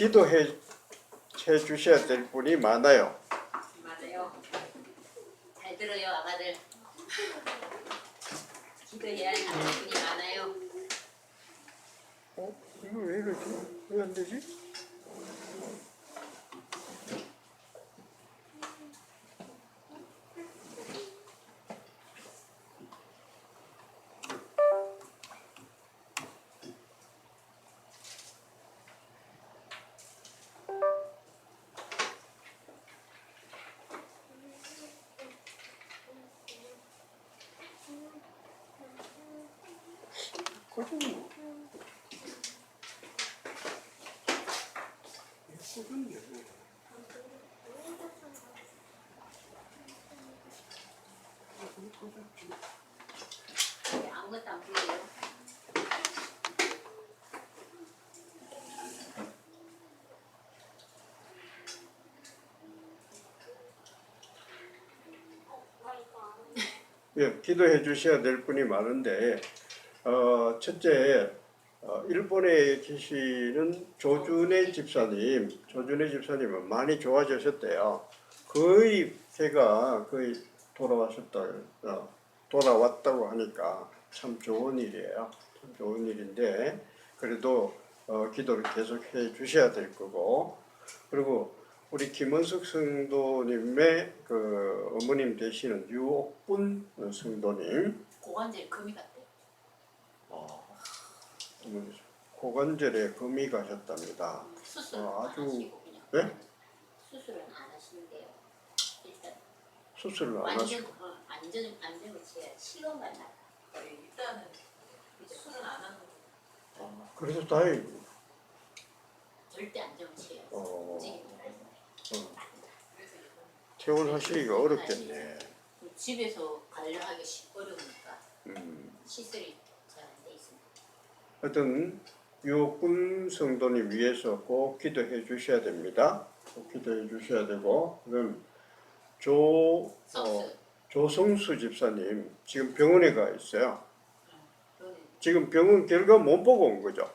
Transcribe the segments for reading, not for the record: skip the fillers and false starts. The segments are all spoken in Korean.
기도해 주셔야 될 분이 많아요. 맞아요. 잘 들어요, 아가들. 기도해야 하는 분이 많아요. 이거 왜 이러지? 왜 안 되지? 꺼졌네. 아무것도 안 보여요. 예, 기도해 주셔야 될 분이 많은데 첫째 일본에 계시는 조준혜 집사님은 많이 좋아지셨대요. 거의 걔가 거의 돌아왔다고 하니까 참 좋은 일이에요. 참 좋은 일인데 그래도 기도를 계속해 주셔야 될 거고, 그리고 우리 김원숙 성도님의 그 어머님 되시는 유옥분 성도님, 고관절 금이 갔대. 고관절에 금이 가셨답니다. 수술은 아주- 안 하시고 그냥. 네? 수술은 안 하시는데요. 일단 수술을 안 완전 하시고. 안정을 취해 치료만 나. 일단은 수술은 안 하는 거. 그래서 다행입니다. 절대 안정을 취해요. 어. 움직이면 퇴원하시기가 어렵겠네. 집에서 관리하기 어려우니까 음. 시설이 잘 안 돼 있습니다. 하여튼 유옥분 성도님 위해서 꼭 기도해 주셔야 됩니다. 꼭 기도해 주셔야 되고, 그다음 성수. 조성수 집사님 지금 병원에 가 있어요. 병원에 지금 병원 결과 못 보고 온 거죠.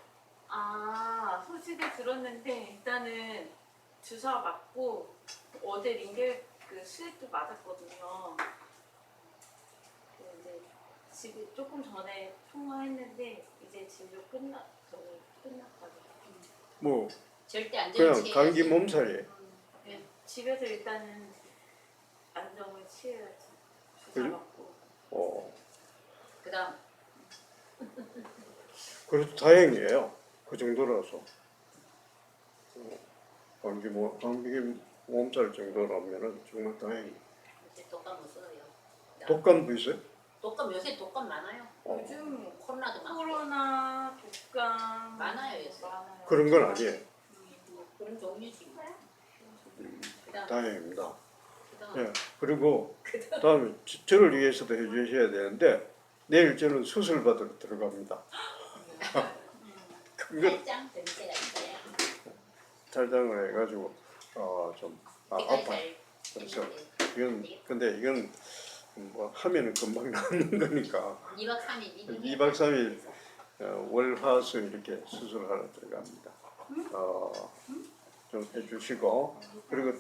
소식을 들었는데 일단은 주사 맞고 어제 링겔 그 수액도 맞았거든요. 근데 지금 조금 전에 통화했는데 이제 진료 끝났다고. 뭐 절대 안정을 그냥 취해야지. 감기 몸살이에요. 네, 집에서 일단은 안정을 취해야지. 주사 그죠? 맞고. 그다음 그래도 다행이에요. 그 정도라서. 감기 몸살 정도라면은 정말 다행이에요. 요새 독감 못 써요. 독감도 있어요? 독감 요새 독감 많아요. 요즘 코로나도 많고. 코로나, 독감 많아요, 요새. 많아요. 그런 건 아니에요. 그런 종류지. 그다음 다행입니다. 그다음 예. 그리고 다음에 저를 위해서도 해주셔야 되는데, 내일 저는 수술 받으러 들어갑니다. 그거 살짝 변태가 있어요. 탈장을 해가지고 좀 아파요. 그래서 이건 뭐 하면은 금방 나는 거니까 2박 3일 2박 3일 월화수 이렇게 수술하러 들어갑니다. 좀 해주시고, 그리고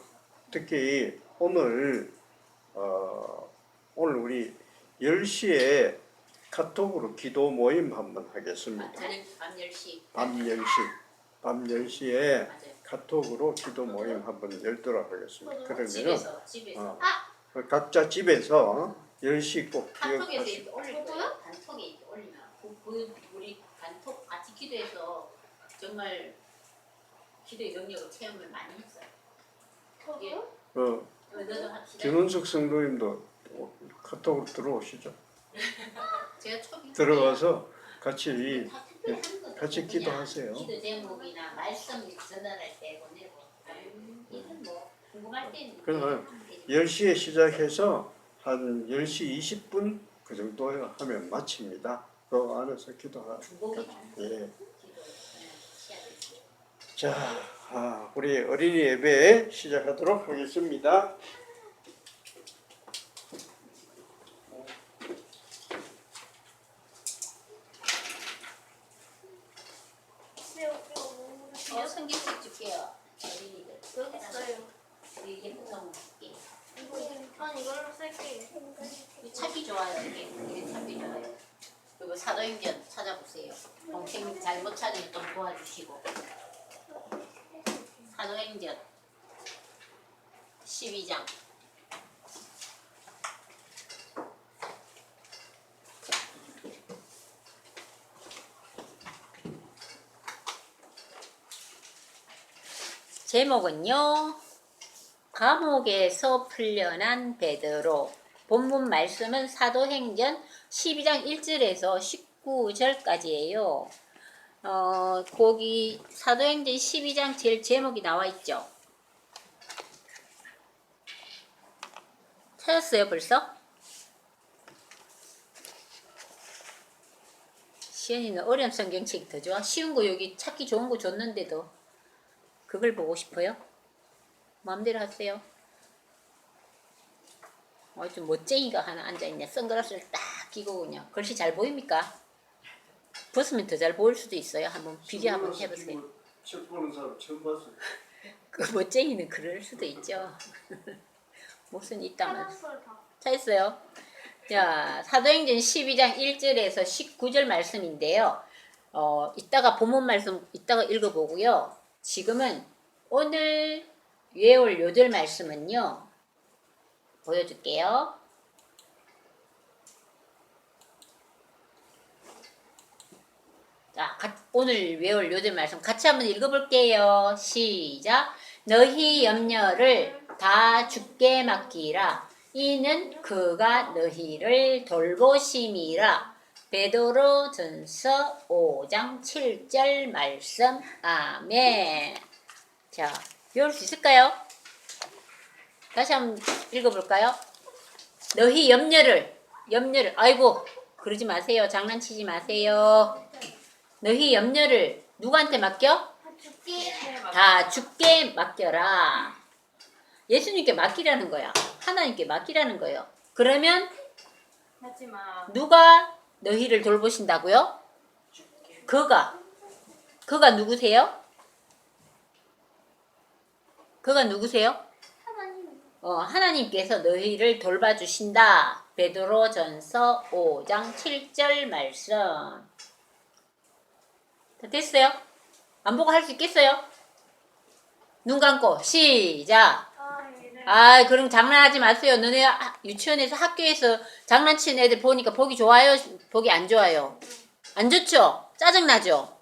특히 오늘 우리 10시에 카톡으로 기도 모임 한번 하겠습니다. 밤 10시. 밤 10시에 맞아요. 카톡으로 기도 모임 한번 열도록 하겠습니다. 그러면은 집에서 각자 집에서 10시 꼭 카톡에서 기억하시고. 이렇게 올릴 거예요. 단톡에 이렇게 올리면 우리 단톡 같이 기도해서 정말 기도의 능력을 체험을 많이 했어요. 이게 너도 합시다. 김원숙 성도님도 카톡으로 들어오시죠. 제가 초기 들어가서 같이 다 특별한 거죠. 같이 그냥 기도하세요. 기도 제목이나 말씀 전달할 때 보내고 이건 뭐 궁금할 때는 그럼 10시에 시작해서 한 10시 20분 그 정도 하면 마칩니다. 그 안에서 기도하. 예. 자, 우리 어린이 예배 시작하도록 하겠습니다. 시조 성경책 줄게요. 어린이들. 여기 있어요. 이 예쁜 거 줄게. 전 이걸로 쓸게요. 찾기 좋아요. 이게 찾기 좋아요. 그리고 사도행전 찾아보세요. 동생 잘못 찾으면 좀 도와주시고. 사도행전 12장. 제목은요. 감옥에서 풀려난 베드로. 본문 말씀은 사도행전 12장 1절에서 19절까지예요. 거기 사도행전 12장 제일 제목이 나와 있죠. 찾았어요 벌써? 시연이는 어려운 성경책이 더 좋아? 쉬운 거 여기 찾기 좋은 거 줬는데도 그걸 보고 싶어요? 마음대로 하세요. 좀 멋쟁이가 하나 앉아있네. 선글라스를 딱 끼고 그냥. 글씨 잘 보입니까? 벗으면 더 잘 보일 수도 있어요. 한번 비교 한번 해보세요. 책 보는 사람 처음 봤어요. 그 멋쟁이는 그럴 수도 있죠. 무슨 있다면. 찾았어요 다. 찾았어요? 자, 사도행전 12장 1절에서 19절 말씀인데요. 이따가 본문 말씀 이따가 읽어보고요. 지금은 오늘 외울 요절 말씀은요. 보여줄게요. 자, 오늘 외울 요절 말씀 같이 한번 읽어볼게요. 시작. 너희 염려를 다 주께 맡기라. 이는 그가 너희를 돌보심이라. 베드로전서 5장 7절 말씀. 아멘. 자, 외울 수 있을까요? 다시 한번 읽어볼까요? 너희 염려를 아이고 그러지 마세요. 장난치지 마세요. 너희 염려를 누구한테 맡겨? 다 주께 맡겨라. 예수님께 맡기라는 거야. 하나님께 맡기라는 거예요. 그러면 하지마. 누가 너희를 돌보신다고요? 그가 누구세요? 그가 누구세요? 하나님께서 너희를 돌봐주신다. 베드로전서 5장 7절 말씀. 다 됐어요? 안 보고 할 수 있겠어요? 눈 감고 시작. 그럼 장난하지 마세요. 너네 유치원에서 학교에서 장난치는 애들 보니까 보기 좋아요? 보기 안 좋아요? 안 좋죠? 짜증나죠?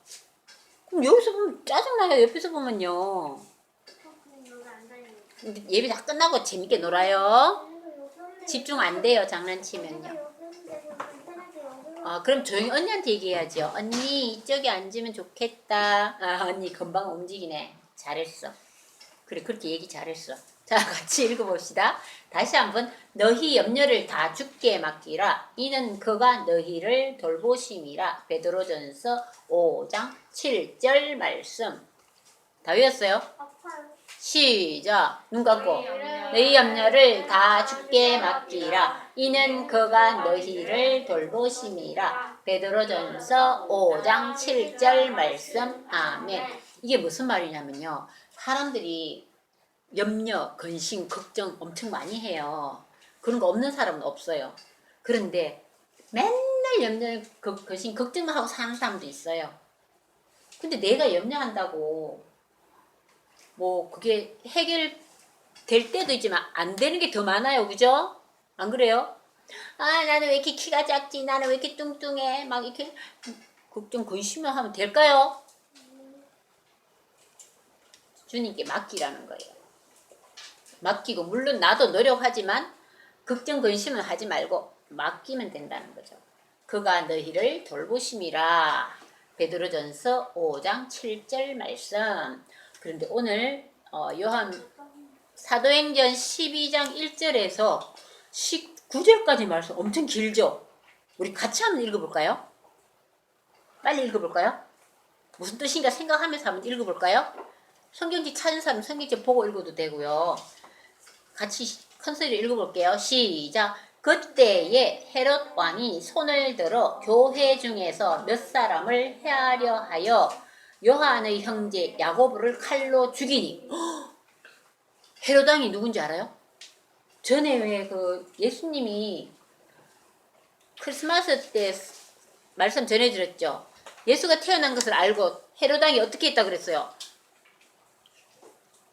그럼 여기서 보면 짜증나요. 옆에서 보면요. 예배 다 끝나고 재밌게 놀아요. 집중 안 돼요. 장난치면요. 그럼 조용히 언니한테 얘기해야죠. 언니 이쪽에 앉으면 좋겠다. 언니 금방 움직이네. 잘했어. 그래 그렇게 얘기 잘했어. 자 같이 읽어봅시다. 다시 한번 너희 염려를 다 주께 맡기라. 이는 그가 너희를 돌보심이라. 베드로전서 5장 7절 말씀. 다 외웠어요? 시작. 눈 감고. 너희 염려를 다 주께 맡기라. 이는 그가 너희를 돌보심이라. 베드로전서 5장 7절 말씀. 아멘. 이게 무슨 말이냐면요. 사람들이 염려, 근심, 걱정 엄청 많이 해요. 그런 거 없는 사람은 없어요. 그런데 맨날 염려, 근심, 걱정만 하고 사는 사람도 있어요. 근데 내가 염려한다고 뭐 그게 해결될 때도 있지만 안 되는 게 더 많아요. 그죠? 안 그래요? 나는 왜 이렇게 키가 작지? 나는 왜 이렇게 뚱뚱해? 막 이렇게 걱정 근심만 하면 될까요? 주님께 맡기라는 거예요. 맡기고 물론 나도 노력하지만 걱정 근심은 하지 말고 맡기면 된다는 거죠. 그가 너희를 돌보심이라. 베드로전서 5장 7절 말씀. 그런데 오늘 사도행전 12장 1절에서 19절까지 말씀 엄청 길죠? 우리 같이 한번 읽어볼까요? 빨리 읽어볼까요? 무슨 뜻인가 생각하면서 한번 읽어볼까요? 성경지 찾은 사람 성경지 보고 읽어도 되고요. 같이 큰 소리로 읽어볼게요. 시작. 그때에 헤롯 왕이 손을 들어 교회 중에서 몇 사람을 해하려 하여 요한의 형제 야고보를 칼로 죽이니. 헤롯 왕이 누군지 알아요? 전에 왜 그 예수님이 크리스마스 때 말씀 전해드렸죠. 예수가 태어난 것을 알고 헤롯 왕이 어떻게 했다 그랬어요?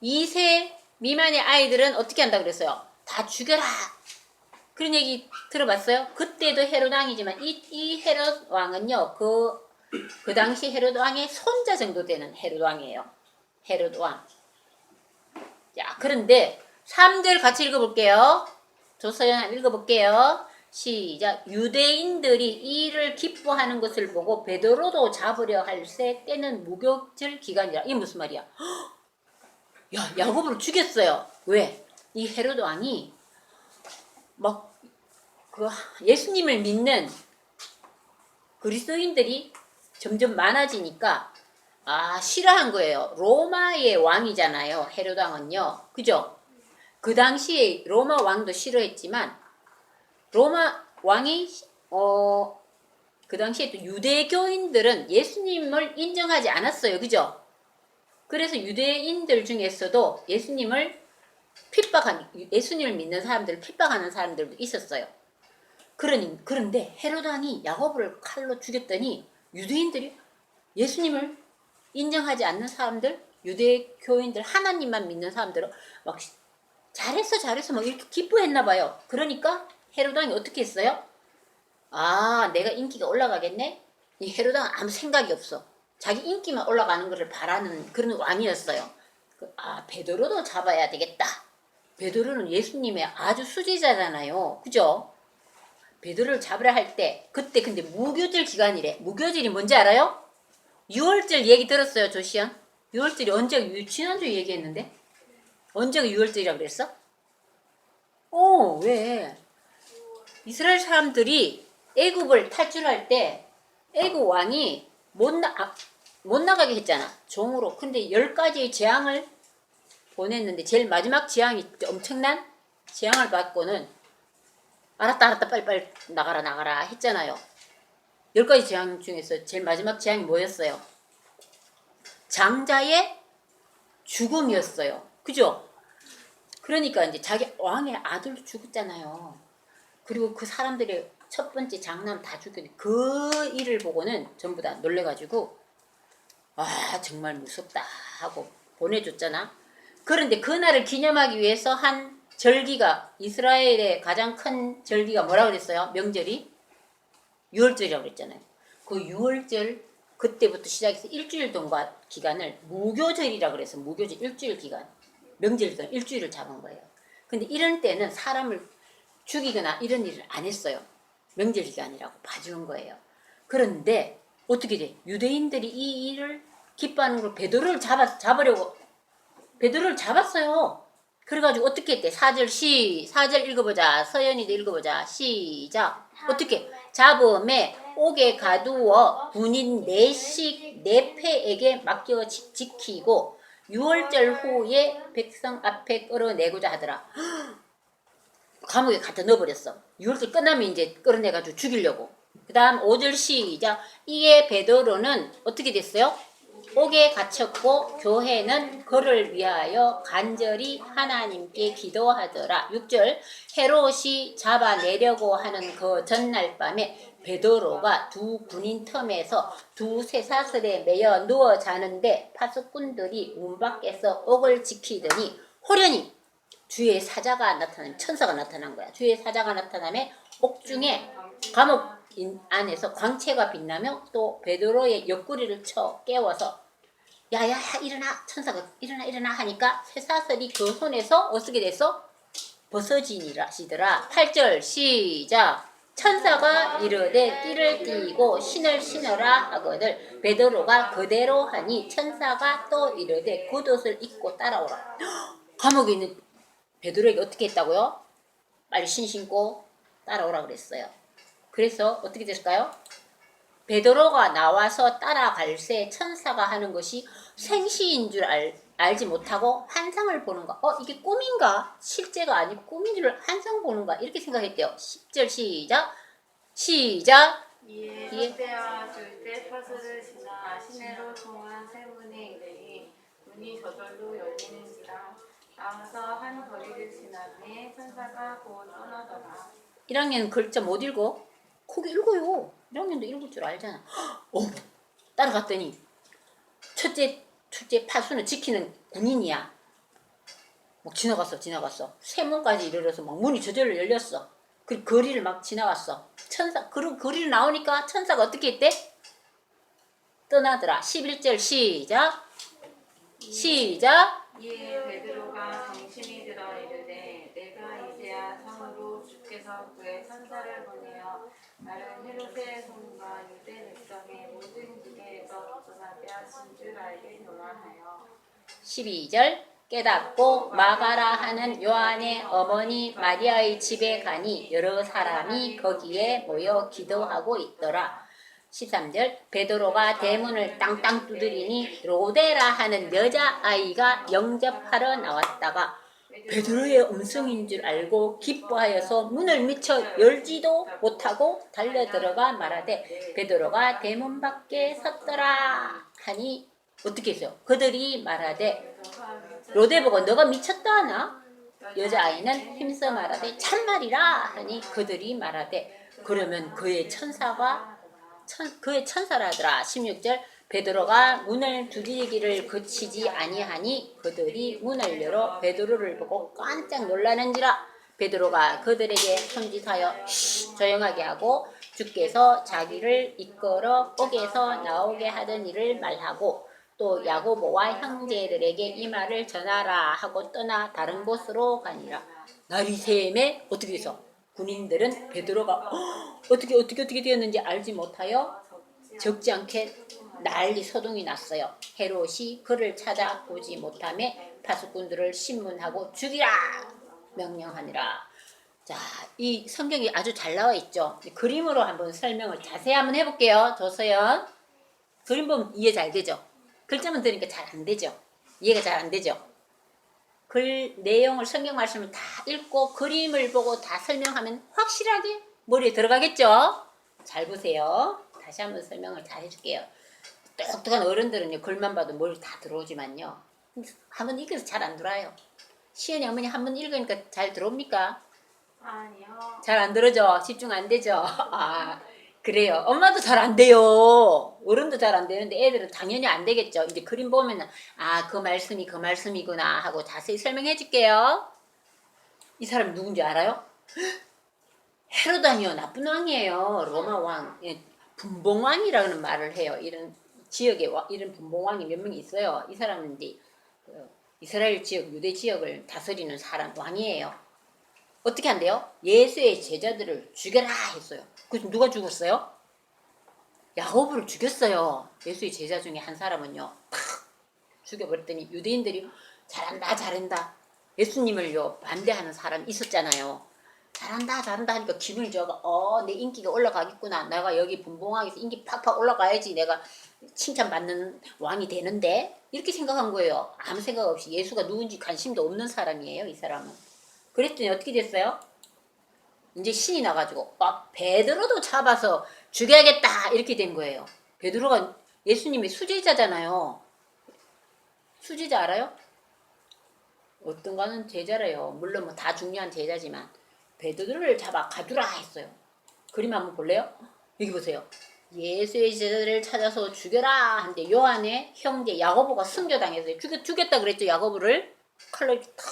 2세 미만의 아이들은 어떻게 한다 그랬어요? 다 죽여라. 그런 얘기 들어봤어요? 그때도 헤롯 왕이지만 이 헤롯 왕은요, 그 당시 헤롯 왕의 손자 정도 되는 헤롯 왕이에요. 헤롯 왕. 자, 그런데 3절 같이 읽어볼게요. 조서연 읽어볼게요. 시작. 유대인들이 이 일을 기뻐하는 것을 보고 베드로도 잡으려 할새 때는 무교절 기간이라. 이게 무슨 말이야? 야, 야고보를 죽였어요. 왜? 이 헤롯 왕이 막 그 예수님을 믿는 그리스도인들이 점점 많아지니까 싫어한 거예요. 로마의 왕이잖아요. 헤롯 왕은요. 그죠? 그 당시에 로마 왕도 싫어했지만 로마 왕이 그 당시에 또 유대교인들은 예수님을 인정하지 않았어요. 그죠? 그래서 유대인들 중에서도 예수님을 예수님을 믿는 사람들을 핍박하는 사람들도 있었어요. 그런데 헤롯 왕이 야고보를 칼로 죽였더니 유대인들이 예수님을 인정하지 않는 사람들, 유대교인들, 하나님만 믿는 사람들은 막 잘했어 막 이렇게 기뻐했나 봐요. 그러니까 헤롯 왕이 어떻게 했어요? 내가 인기가 올라가겠네? 이 헤롯 왕은 아무 생각이 없어. 자기 인기만 올라가는 것을 바라는 그런 왕이었어요. 베드로도 잡아야 되겠다. 베드로는 예수님의 아주 수제자잖아요. 그죠? 베드로를 잡으려 할 때 그때 근데 무교절 기간이래. 무교절이 뭔지 알아요? 6월절 얘기 들었어요, 조시연? 6월절이 언제? 지난주에 얘기했는데 언제가 6월절이라고 그랬어? 왜? 이스라엘 사람들이 애굽을 탈출할 때 애굽 왕이 못 나가게 했잖아, 종으로. 근데 10가지의 재앙을 보냈는데 제일 마지막 재앙이 엄청난 재앙을 받고는 알았다 빨리 나가라 했잖아요. 10가지 재앙 중에서 제일 마지막 재앙이 뭐였어요? 장자의 죽음이었어요. 그죠? 그러니까 이제 자기 왕의 아들도 죽었잖아요. 그리고 그 사람들의 첫 번째 장남 다 죽였는데 그 일을 보고는 전부 다 놀래가지고 정말 무섭다 하고 보내줬잖아. 그런데 그날을 기념하기 위해서 한 절기가, 이스라엘의 가장 큰 절기가 뭐라 그랬어요? 명절이 6월절이라고 그랬잖아요. 그 6월절 그때부터 시작해서 일주일 동안 기간을 무교절이라고 그래서 무교절 일주일 기간, 명절 기간 일주일을 잡은 거예요. 근데 이런 때는 사람을 죽이거나 이런 일을 안 했어요. 명절 기간이라고 봐주는 거예요. 그런데 어떻게 돼? 유대인들이 이 일을 기뻐하는 걸 베드로를 잡으려고 베드로를 잡았어요. 그래가지고 어떻게 했대? 4절 읽어보자. 서연이도 읽어보자. 시작. 어떻게? 잡음에 옥에 가두어 군인 4씩 4패에게 맡겨 지키고 6월절 후에 백성 앞에 끌어내고자 하더라. 감옥에 갖다 넣어버렸어. 6월절 끝나면 이제 끌어내가지고 죽이려고. 그 다음 5절 시작. 이에 베드로는 어떻게 됐어요? 옥에 갇혔고 교회는 그를 위하여 간절히 하나님께 기도하더라. 6절. 헤롯이 잡아내려고 하는 그 전날 밤에 베드로가 두 군인 틈에서 두 쇠사슬에 매여 누워 자는데 파수꾼들이 문 밖에서 옥을 지키더니 호련히 주의 사자가 나타나면 천사가 나타난 거야. 주의 사자가 나타나면 옥중에 감옥 안에서 광채가 빛나며 또 베드로의 옆구리를 쳐 깨워서 야야 일어나, 천사가 일어나 하니까 쇠사슬이 그 손에서 어떻게 돼서 벗어지니라시더라. 8절 시작. 천사가 이르되 띠를 띠고 신을 신어라 하거늘 베드로가 그대로 하니 천사가 또 이르되 겉옷을 입고 따라오라. 감옥에 있는 베드로에게 어떻게 했다고요? 빨리 신고 따라오라 그랬어요. 그래서 어떻게 됐을까요? 베드로가 나와서 따라갈새 천사가 하는 것이 생시인 줄 알지 못하고 환상을 보는 거. 이게 꿈인가? 실제가 아니고 꿈인 줄 환상 보는 거. 이렇게 생각했대요. 10절 시작. 이에 이에 롯데와 줄대 파수를 지나 시내로 통한 세 문에 이르니 문이 저절로 열리는지라. 나와서 한 거리를 지나매 천사가 곧 떠나더라. 1학년 글자 못 읽어? 거기 읽어요. 1학년도 읽을 줄 알잖아. 따라갔더니 첫째 파수는 지키는 군인이야. 막 지나갔어. 세문까지 이르러서 막 문이 저절로 열렸어. 그 거리를 막 지나갔어. 천사, 그 거리를 나오니까 천사가 어떻게 했대? 떠나더라. 11절 시작. 이에 베드로가 정신이 들어 이르되 내가 이제야 참으로 주께서 그의 천사를 보내어 나를 헤롯의 손과 유대 백성의 모든 지게에서 떠나게 하신 줄 알겠노라 하여 12절 깨닫고 마가라 하는 요한의 어머니 마리아의 집에 가니 여러 사람이 거기에 모여 기도하고 있더라. 13절 베드로가 대문을 땅땅 두드리니 로데라 하는 여자아이가 영접하러 나왔다가 베드로의 음성인 줄 알고 기뻐하여서 문을 미쳐 열지도 못하고 달려들어가 말하되 베드로가 대문 밖에 섰더라 하니 어떻게 했어요? 그들이 말하되 로데 보고 너가 미쳤다 하나? 여자아이는 힘써 말하되 참말이라 하니 그들이 말하되 그러면 그의 천사라더라. 16절 베드로가 문을 두드리기를 그치지 아니하니 그들이 문을 열어 베드로를 보고 깜짝 놀라는지라. 베드로가 그들에게 손짓하여 조용하게 하고 주께서 자기를 이끌어 옥에서 나오게 하던 일을 말하고 또 야고보와 형제들에게 이 말을 전하라 하고 떠나 다른 곳으로 가니라. 날이 새매 어떻게 해서 군인들은 베드로가 어떻게 되었는지 알지 못하여 적지 않게 난리 소동이 났어요. 헤롯이 그를 찾아보지 못하며 파수꾼들을 신문하고 죽이라 명령하니라. 자, 이 성경이 아주 잘 나와 있죠. 그림으로 한번 설명을 자세히 한번 해볼게요. 조서연. 그림 보면 이해 잘 되죠. 글자만 들으니까 잘 안 되죠. 이해가 잘 안 되죠. 글 내용을 성경 말씀을 다 읽고 그림을 보고 다 설명하면 확실하게 머리에 들어가겠죠. 잘 보세요. 다시 한번 설명을 잘 해줄게요. 똑똑한 어른들은요 글만 봐도 머리 다 들어오지만요 한번 읽어서 잘 안 들어요. 시연이 어머니 한번 읽으니까 잘 들어옵니까? 아니요. 잘 안 들어죠. 집중 안 되죠. 아 그래요. 엄마도 잘 안 돼요. 어른도 잘 안 되는데 애들은 당연히 안 되겠죠. 이제 그림 보면은 아 그 말씀이 그 말씀이구나 하고 자세히 설명해 줄게요. 이 사람이 누군지 알아요? 헤롯 왕이요. 나쁜 왕이에요. 로마 왕. 예, 분봉왕이라는 말을 해요. 이런 지역에 이런 분봉왕이 몇 명 있어요. 이 사람은 이제 이스라엘 지역, 유대 지역을 다스리는 사람 왕이에요. 어떻게 한대요? 예수의 제자들을 죽여라 했어요. 그래서 누가 죽었어요? 야고보를 죽였어요. 예수의 제자 중에 한 사람은요. 팍 죽여버렸더니 유대인들이 잘한다. 예수님을요 반대하는 사람이 있었잖아요. 잘한다 하니까 기분이 좋아가 내 인기가 올라가겠구나. 내가 여기 분봉왕에서 인기 팍팍 올라가야지 내가 칭찬받는 왕이 되는데 이렇게 생각한 거예요. 아무 생각 없이 예수가 누군지 관심도 없는 사람이에요. 이 사람은. 그랬더니 어떻게 됐어요? 이제 신이 나가지고 베드로도 잡아서 죽여야겠다 이렇게 된 거예요. 베드로가 예수님의 수제자잖아요. 수제자 알아요? 어떤 거는 제자래요. 물론 뭐 다 중요한 제자지만 베드로를 잡아 가두라 했어요. 그림 한번 볼래요? 여기 보세요. 예수의 제자들을 찾아서 죽여라 한데 요한의 형제 야고보가 순교당했어요. 죽였다 그랬죠. 야고보를 칼로 이렇게 탁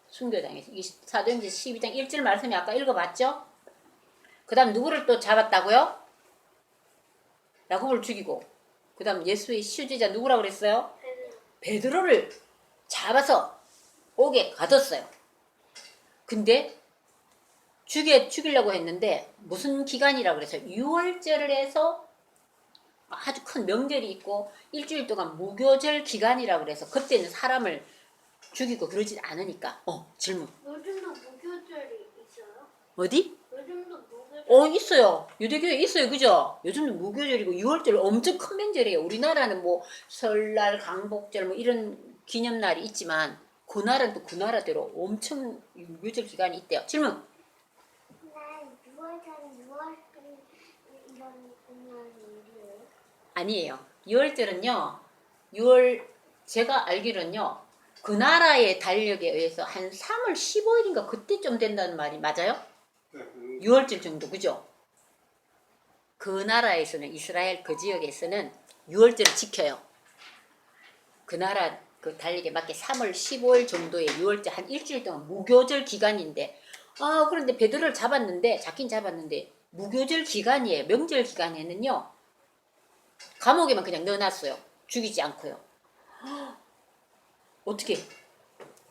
순교당했어요. 이게 사도행전 12장 1절 말씀이 아까 읽어봤죠? 그 다음 누구를 또 잡았다고요? 야고보를 죽이고 그 다음 예수의 수제자 누구라고 그랬어요? 베드로를 잡아서 옥에 가뒀어요. 근데 죽이려고 했는데 무슨 기간이라고 그랬어요? 6월절을 해서 아주 큰 명절이 있고 일주일 동안 무교절 기간이라고 그래서 그때는 사람을 죽이고 그러지 않으니까. 질문. 요즘도 무교절이 있어요? 어디? 요즘도 무교절. 있어요. 유대교에 있어요. 그죠? 요즘은 무교절이고 6월절 엄청 큰 명절이에요. 우리나라는 뭐 설날, 강복절 뭐 이런 기념날이 있지만 그 나라는 또 그 나라대로 엄청 무교절 기간이 있대요. 질문. 아니에요. 유월절은요. 6월 제가 알기로는요. 그 나라의 달력에 의해서 한 3월 15일인가 그때쯤 된다는 말이 맞아요? 6월절 정도 그죠? 그 나라에서는 이스라엘 그 지역에서는 6월절을 지켜요. 그 나라 그 달력에 맞게 3월 15일 정도의 6월절 한 일주일 동안 무교절 기간인데 그런데 베드로를 잡긴 잡았는데 무교절 기간이에요. 명절 기간에는요. 감옥에만 그냥 넣어놨어요. 죽이지 않고요. 어떻게?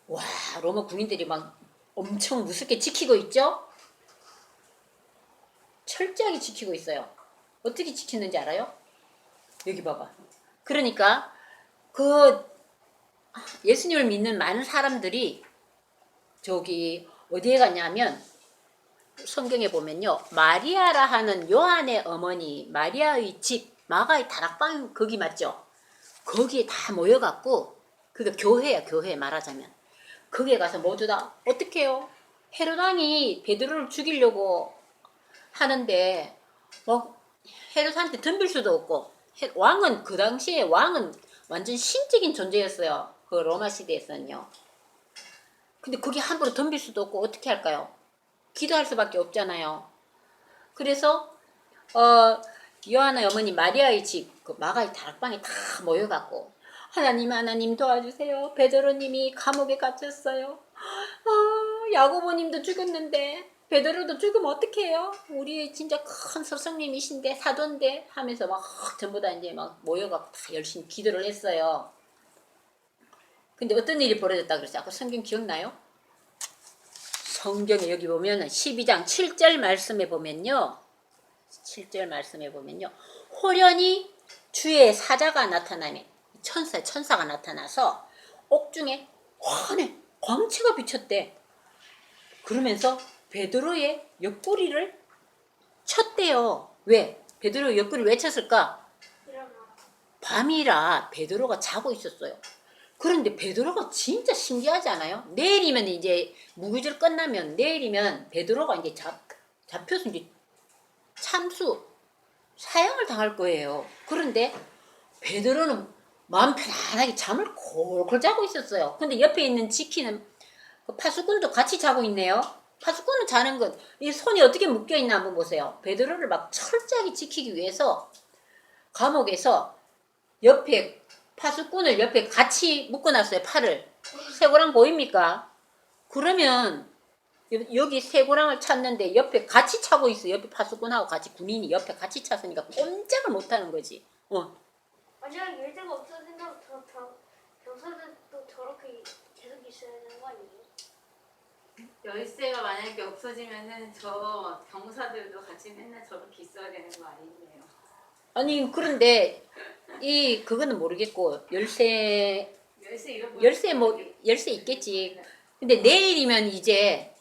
와 로마 군인들이 막 엄청 무섭게 지키고 있죠? 철저하게 지키고 있어요. 어떻게 지키는지 알아요? 여기 봐봐. 그러니까 그 예수님을 믿는 많은 사람들이 저기 어디에 갔냐면 성경에 보면요. 마리아라 하는 요한의 어머니 마리아의 집 마가의 다락방 거기 맞죠? 거기에 다 모여갖고 그게 교회야 교회 말하자면 거기에 가서 모두 다 어떻게 해요? 헤롯 왕이 베드로를 죽이려고 하는데 헤롯한테 덤빌 수도 없고 왕은 그 당시에 왕은 완전 신적인 존재였어요. 그 로마 시대에서는요. 근데 그게 함부로 덤빌 수도 없고 어떻게 할까요? 기도할 수밖에 없잖아요. 그래서 요한의 어머니 마리아의 집 그 마가의 다락방에 다 모여갖고 하나님 도와주세요. 베드로님이 감옥에 갇혔어요. 야고보님도 죽었는데 베드로도 죽으면 어떡해요? 우리 진짜 큰 스승님이신데 사도인데 하면서 막 전부 다 이제 막 모여갖고 다 열심히 기도를 했어요. 근데 어떤 일이 벌어졌다 그랬어요? 아까 성경 기억나요? 성경에 여기 보면 12장 7절 말씀에 보면요. 7절 말씀에 보면요. 호련히 주의 사자가 나타나네. 천사가 나타나서 옥중에 환해 광채가 비쳤대. 그러면서 베드로의 옆구리를 쳤대요. 왜? 베드로의 옆구리를 왜 쳤을까? 밤이라 베드로가 자고 있었어요. 그런데 베드로가 진짜 신기하지 않아요? 내일이면 이제 무교절 끝나면 내일이면 베드로가 이제 잡혀서 이제 참수 사형을 당할 거예요. 그런데 베드로는 마음 편안하게 잠을 콜콜 자고 있었어요. 근데 옆에 있는 지키는 그 파수꾼도 같이 자고 있네요. 파수꾼은 자는 것, 이 손이 어떻게 묶여 있나 한번 보세요. 베드로를 막 철저하게 지키기 위해서 감옥에서 옆에 파수꾼을 옆에 같이 묶어놨어요. 팔을. 쇠고랑 보입니까? 그러면 여기 쇠고랑을 찼는데 옆에 같이 차고 있어요. 옆에 파수꾼하고 같이 군인이 옆에 같이 찼으니까 꼼짝을 못하는 거지. 만약 열쇠가 없어진다면 병사들도 저렇게 계속 있어야 되는 거 아니에요? 열쇠가 만약에 없어지면은 저 병사들도 같이 맨날 저렇게 있어야 되는 거 아니에요? 아니 그런데 그거는 모르겠고 열쇠 있겠지. 근데 내일이면 이제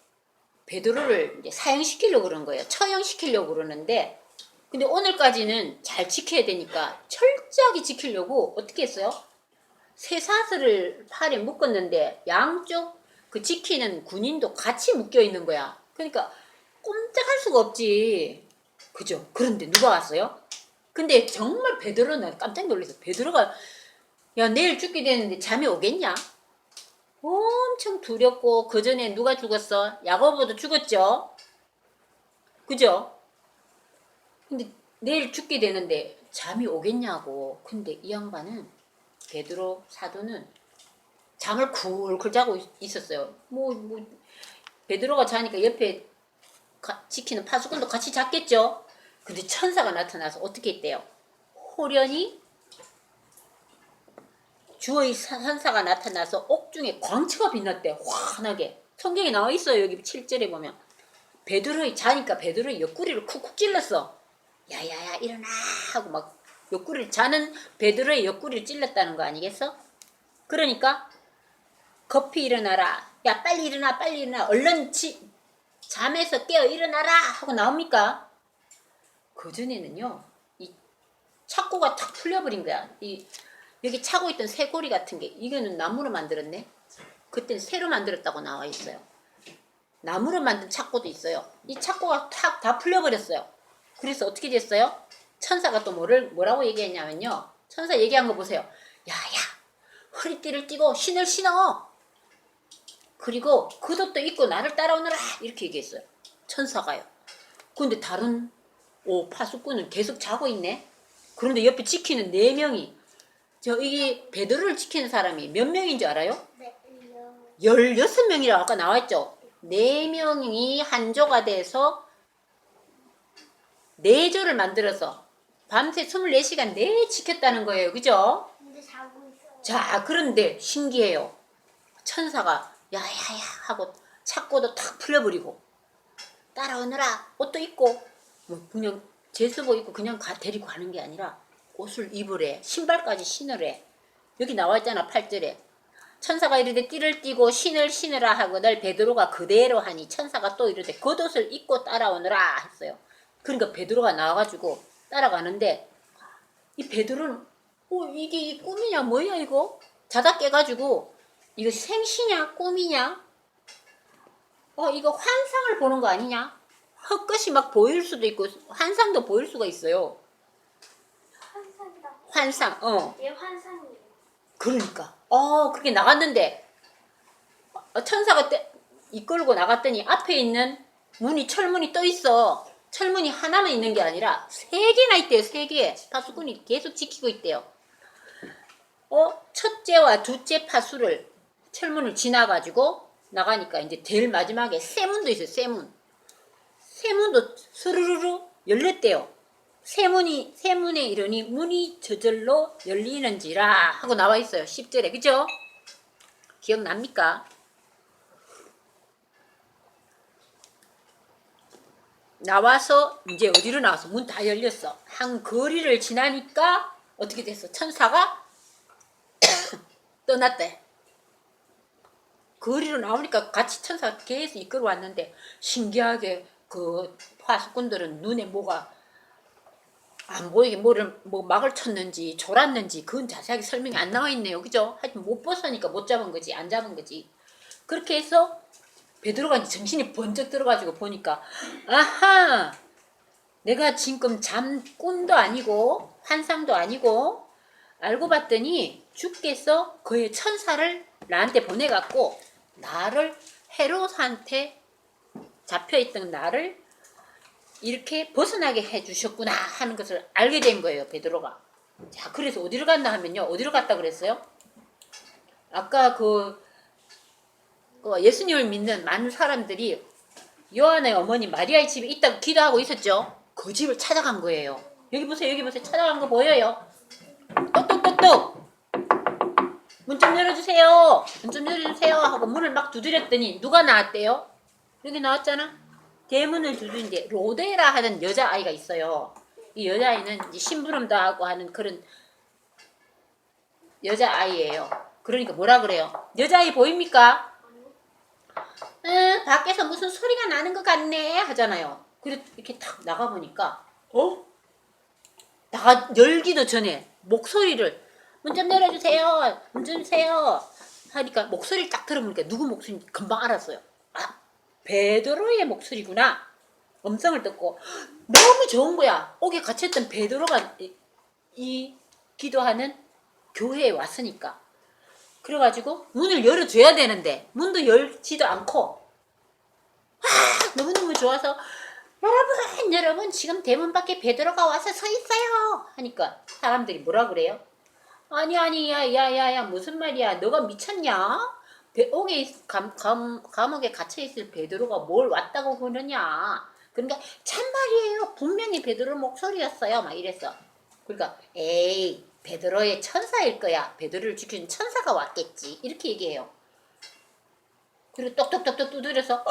베드로를 이제 사형시키려고 그런 거예요. 처형시키려고 그러는데 근데 오늘까지는 잘 지켜야 되니까 철저하게 지키려고 어떻게 했어요? 쇠사슬을 팔에 묶었는데 양쪽 그 지키는 군인도 같이 묶여 있는 거야. 그러니까 꼼짝할 수가 없지. 그죠? 그런데 누가 왔어요? 근데 정말 베드로는 깜짝 놀랐어. 베드로가 야 내일 죽게 되는데 잠이 오겠냐? 엄청 두렵고 그 전에 누가 죽었어? 야고보도 죽었죠? 그죠? 근데 내일 죽게 되는데 잠이 오겠냐고. 근데 이 양반은 베드로 사도는 잠을 쿨쿨 자고 있었어요. 베드로가 자니까 옆에 지키는 파수꾼도 같이 잤겠죠? 근데 천사가 나타나서 어떻게 했대요? 호련히 주의 천사가 나타나서 옥중에 광채가 빛났대. 환하게. 성경에 나와 있어요. 여기 7절에 보면. 베드로의 자니까 베드로의 옆구리를 쿡쿡 찔렀어. 야야야 일어나 하고 막 옆구리를 자는 베드로의 옆구리를 찔렀다는 거 아니겠어? 그러니까 급히 일어나라. 야 빨리 일어나 얼른 잠에서 깨어 일어나라 하고 나옵니까? 그전에는요 이 착고가 탁 풀려버린 거야. 여기 차고 있던 쇠고리 같은 게 이거는 나무로 만들었네. 그때는 새로 만들었다고 나와 있어요. 나무로 만든 착고도 있어요. 이 착고가 탁 다 풀려버렸어요. 그래서 어떻게 됐어요? 천사가 또 뭐라고 얘기했냐면요. 천사 얘기한 거 보세요. 야야 허리띠를 띠고 신을 신어. 그리고 겉옷도 입고 나를 따라오너라 이렇게 얘기했어요. 천사가요. 근데 다른 파수꾼은 계속 자고 있네. 그런데 옆에 지키는 4명이 이게 베드로를 지키는 사람이 몇 명인 줄 알아요? 네. 16명이라고 아까 나왔죠. 4명이 한조가 돼서 4조를 만들어서 밤새 24시간 내내 지켰다는 거예요. 그죠? 근데 자고 있어요. 자, 그런데 신기해요. 천사가 야야야 하고 착고도 탁 풀려버리고 따라오느라 옷도 입고 뭐 그냥 제수복 입고 그냥 데리고 가는 게 아니라 옷을 입으래. 신발까지 신으래. 여기 나와있잖아 8절에. 천사가 이르되 띠를 띠고 신을 신으라 하거늘 베드로가 그대로 하니 천사가 또 이르되 겉옷을 입고 따라오느라 했어요. 그러니까 베드로가 나와가지고 따라가는데 이 베드로는 이게 이 꿈이냐 뭐야 이거? 자다 깨가지고 이거 생시냐 꿈이냐? 이거 환상을 보는 거 아니냐? 헛것이 막 보일 수도 있고 환상도 보일 수가 있어요. 환상이다. 환상. 얘 환상이에요. 그러니까 그렇게 나갔는데 천사가 이끌고 나갔더니 앞에 있는 철문이 또 있어. 철문이 하나만 있는 게 아니라 3개나 있대요. 3개. 파수꾼이 계속 지키고 있대요. 첫째와 둘째 파수를 철문을 지나가지고 나가니까 이제 제일 마지막에 세문도 있어요. 세문도 스르르르 열렸대요. 세문에 이르니 문이 저절로 열리는지라 하고 나와 있어요. 10절에. 그죠? 기억납니까? 나와서 이제 어디로 나와서 문 다 열렸어. 한 거리를 지나니까 어떻게 됐어? 천사가 떠났대. 거리로 나오니까 같이 천사가 계속 이끌어 왔는데 신기하게 그 파수꾼들은 눈에 뭐가 안 보이게 막을 쳤는지 졸았는지 그건 자세하게 설명이 안 나와 있네요. 그죠? 하여튼 못 벗으니까 못 잡은 거지. 안 잡은 거지. 그렇게 해서 베드로가 이제 정신이 번쩍 들어가지고 보니까 아하! 내가 지금 꿈도 아니고 환상도 아니고 알고 봤더니 주께서 그의 천사를 나한테 보내갖고 나를 헤롯한테 잡혀있던 나를 이렇게 벗어나게 해주셨구나 하는 것을 알게 된 거예요. 베드로가. 자, 그래서 어디로 갔나 하면요. 어디로 갔다 그랬어요? 아까 그 예수님을 믿는 많은 사람들이 요한의 어머니 마리아의 집에 있다고 기도하고 있었죠. 그 집을 찾아간 거예요. 여기 보세요. 찾아간 거 보여요? 똑똑똑똑! 문 좀 열어주세요. 문 좀 열어주세요 하고 문을 막 두드렸더니 누가 나왔대요? 여기 나왔잖아. 대문을 두드린데 로데라 하는 여자아이가 있어요. 이 여자아이는 이제 심부름도 하고 하는 그런 여자아이예요. 그러니까 뭐라 그래요? 여자아이 보입니까? 밖에서 무슨 소리가 나는 것 같네 하잖아요. 그리고 이렇게 탁 나가보니까 열기도 전에 목소리를 문 좀 열어주세요. 문 좀 주세요. 하니까 목소리를 딱 들어보니까 누구 목소리인지 금방 알았어요. 베드로의 목소리구나. 음성을 듣고 너무 좋은 거야. 옥에 갇혔던 베드로가 이 기도하는 교회에 왔으니까. 그래가지고 문을 열어줘야 되는데 문도 열지도 않고 너무너무 좋아서 여러분 지금 대문 밖에 베드로가 와서 서 있어요 하니까 사람들이 뭐라 그래요? 아니 야야야 무슨 말이야 너가 미쳤냐? 감옥에 갇혀있을 베드로가 뭘 왔다고 그러냐? 그러니까 참말이에요. 분명히 베드로 목소리였어요. 막 이랬어. 그러니까 에이 베드로의 천사일 거야. 베드로를 지키는 천사가 왔겠지. 이렇게 얘기해요. 그리고 똑똑똑똑 두드려서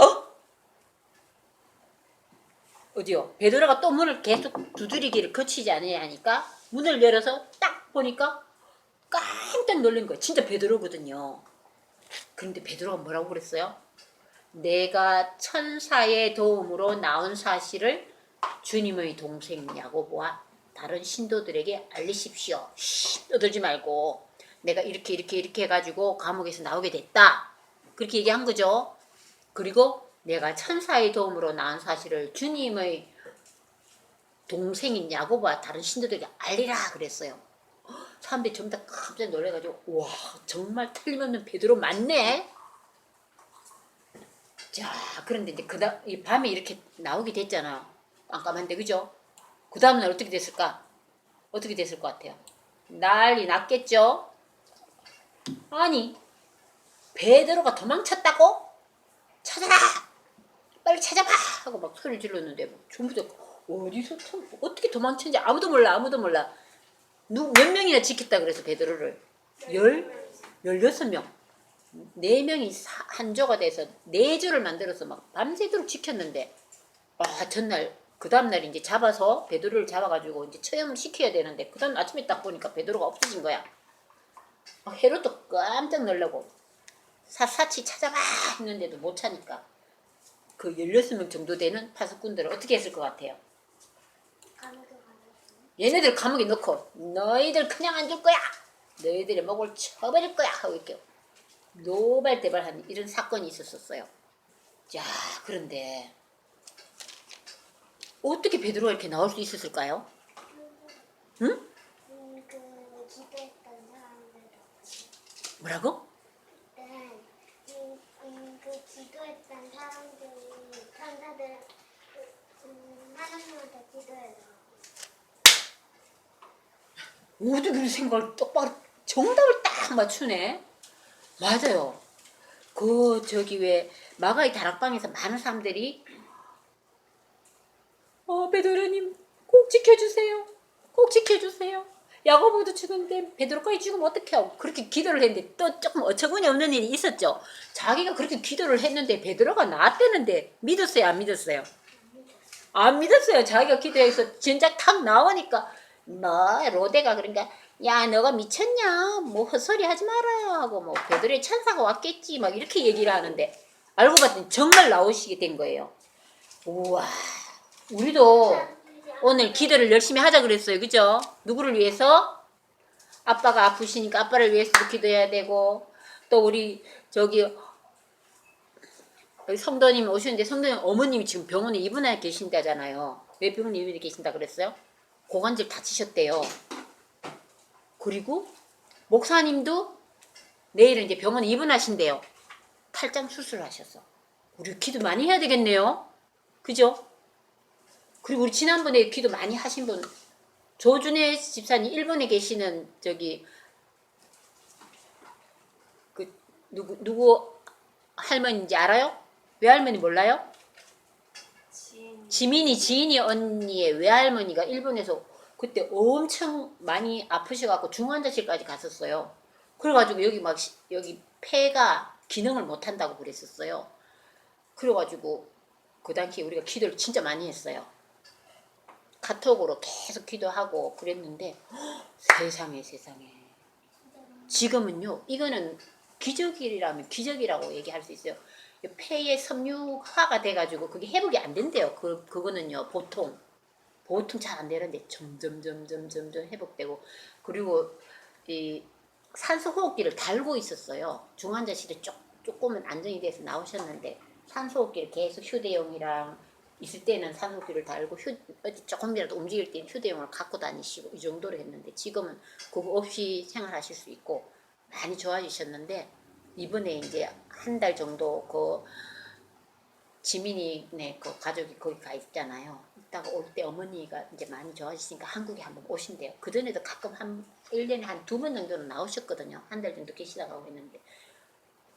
어디요? 베드로가 또 문을 계속 두드리기를 거치지 않아야 하니까 문을 열어서 딱 보니까 깜짝 놀란 거예요. 진짜 베드로거든요. 그런데 베드로가 뭐라고 그랬어요? 내가 천사의 도움으로 나온 사실을 주님의 동생 야고보와 다른 신도들에게 알리십시오. 떠들지 말고 내가 이렇게 해가지고 감옥에서 나오게 됐다. 그렇게 얘기한 거죠. 그리고 내가 천사의 도움으로 나온 사실을 주님의 동생인 야고보와 다른 신도들에게 알리라 그랬어요. 사람들이 전부 다 깜짝 놀래가지고 와 정말 틀림없는 베드로 맞네. 자 그런데 이제 그다음 이 밤에 이렇게 나오게 됐잖아. 깜깜한데 그죠? 그 다음날 어떻게 됐을까? 어떻게 됐을 것 같아요? 난리 났겠죠? 아니 베드로가 도망쳤다고? 찾아라! 빨리 찾아봐! 하고 막 소리를 질렀는데 뭐 전부 다 어디서 어떻게 도망쳤는지 아무도 몰라. 몇 명이나 지켰다 그래서 베드로를 16명 4명이 한 조가 돼서 4조를 만들어서 막 밤새도록 지켰는데 전날 그 다음날 이제 잡아서 베드로를 잡아가지고 이제 처형을 시켜야 되는데 그 다음 아침에 딱 보니까 베드로가 없어진 거야. 헤롯도 깜짝 놀라고 사치 찾아봐 했는데도 못 찾으니까 그 16명 정도 되는 파수꾼들을 어떻게 했을 것 같아요? 얘네들 감옥에 넣고 너희들 그냥 안 줄 거야. 너희들의 목을 쳐버릴 거야 하고 이렇게 노발대발한 이런 사건이 있었어요. 자 그런데 어떻게 베드로가 이렇게 나올 수 있었을까요? 응? 그 기도했던 사람들도. 뭐라고? 네. 그 기도했던 사람들이 천사들 하나님한테 기도해서. 어떻게 그런 생각을 똑바로 정답을 딱 맞추네. 맞아요. 그 저기 왜 마가의 다락방에서 많은 사람들이 베드로님 꼭 지켜주세요. 꼭 지켜주세요. 야고보도 죽은데 베드로까지 죽으면 어떡해 하고 그렇게 기도를 했는데 또 조금 어처구니 없는 일이 있었죠. 자기가 그렇게 기도를 했는데 베드로가 나왔대는데 믿었어요 안 믿었어요? 안 믿었어요. 자기가 기도해서 진작 탁 나오니까 로데가 그러니까 야 너가 미쳤냐 뭐 헛소리 하지 마라 하고 뭐 베드로의 천사가 왔겠지 막 이렇게 얘기를 하는데 알고 봤더니 정말 나오시게 된 거예요. 우와 우리도 오늘 기도를 열심히 하자 그랬어요. 그죠? 누구를 위해서? 아빠가 아프시니까 아빠를 위해서도 기도해야 되고 또 우리 저기 성도님 오시는데 성도님 어머님이 지금 병원에 입원해 계신다잖아요. 왜 병원에 입원해 계신다 그랬어요? 고관절 다치셨대요. 그리고 목사님도 내일은 이제 병원에 입원하신대요. 탈장 수술하셨어. 우리 기도 많이 해야 되겠네요. 그죠? 그리고 우리 지난번에 기도 많이 하신 분 조준혜 집사님 일본에 계시는 저기 그 누구 할머니인지 알아요? 외할머니 몰라요? 지인이 언니의 외할머니가 일본에서 그때 엄청 많이 아프셔갖고 중환자실까지 갔었어요. 그래가지고 여기 폐가 기능을 못한다고 그랬었어요. 그래가지고 그 당시에 우리가 기도를 진짜 많이 했어요. 카톡으로 계속 기도하고 그랬는데 세상에 지금은요 이거는 기적이라면 기적이라고 얘기할 수 있어요. 폐에 섬유화가 돼가지고 그게 회복이 안 된대요. 그거는요 보통 잘 안 되는데 점점 회복되고 그리고 이 산소호흡기를 달고 있었어요. 중환자실에 조금은 안정이 돼서 나오셨는데 산소호흡기를 계속 휴대용이랑 있을 때는 산소호흡기를 달고 어디 조금이라도 움직일 때는 휴대용을 갖고 다니시고 이 정도로 했는데 지금은 그거 없이 생활하실 수 있고 많이 좋아지셨는데 이번에 이제 한 달 정도 그 지민이네 그 가족이 거기 가 있잖아요. 이따가 올 때 어머니가 이제 많이 좋아지시니까 한국에 한번 오신대요. 그전에도 가끔 한 1년에 한 2번 정도는 나오셨거든요. 한 달 정도 계시다가 가고 했는데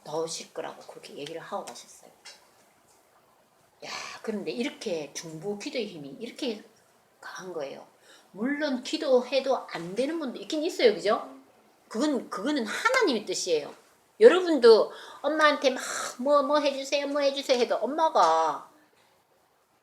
나오실 거라고 그렇게 얘기를 하고 가셨어요. 야, 그런데 이렇게 중보 기도의 힘이 이렇게 강한 거예요. 물론 기도해도 안 되는 분도 있긴 있어요. 그죠? 그거는 하나님의 뜻이에요. 여러분도 엄마한테 막 뭐 해주세요 해도 엄마가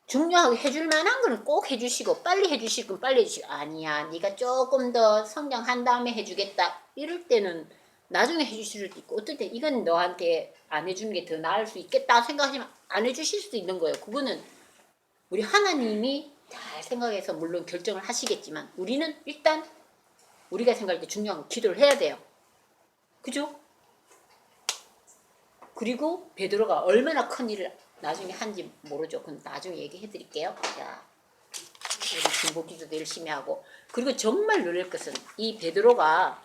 중요하게 해줄 만한 거는 꼭 해주시고 빨리 해주실 건 빨리 해주시고 아니야 네가 조금 더 성장한 다음에 해주겠다 이럴 때는 나중에 해주실 수도 있고 어떨 때 이건 너한테 안 해주는 게 더 나을 수 있겠다 생각하시면 안 해주실 수도 있는 거예요. 그거는 우리 하나님이 잘 생각해서 물론 결정을 하시겠지만 우리는 일단 우리가 생각할 때 중요한 건 기도를 해야 돼요. 그죠? 그리고 베드로가 얼마나 큰 일을 나중에 한지 모르죠. 그건 나중에 얘기해 드릴게요. 자. 우리 중보기도도 열심히 하고 그리고 정말 놀랄 것은 이 베드로가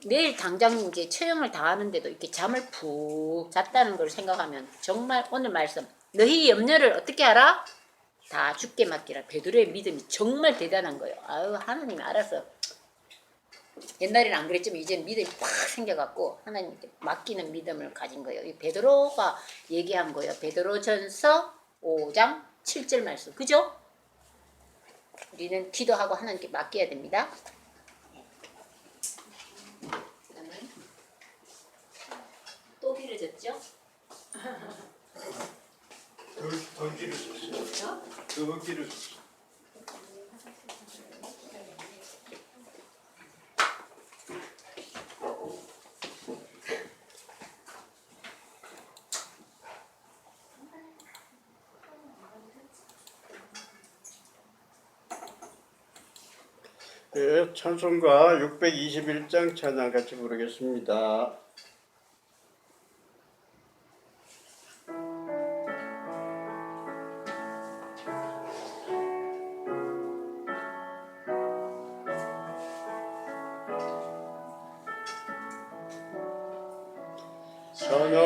내일 당장 이제 처형을 당하는데도 이렇게 잠을 푹 잤다는 걸 생각하면 정말 오늘 말씀 너희 염려를 어떻게 하라? 다 주께 맡기라. 베드로의 믿음이 정말 대단한 거예요. 아유 하나님이 알아서 옛날에는 안 그랬지만 이제는 믿음이 팍 생겨갖고 하나님께 맡기는 믿음을 가진 거예요. 이 베드로가 얘기한 거예요. 베드로전서 5장 7절 말씀. 그죠? 우리는 기도하고 하나님께 맡겨야 됩니다. 그다음에 또 길어졌죠? 더 길어졌어요. 더 길어졌어요. 네, 찬송가 621장 찬양 같이 부르겠습니다. 선어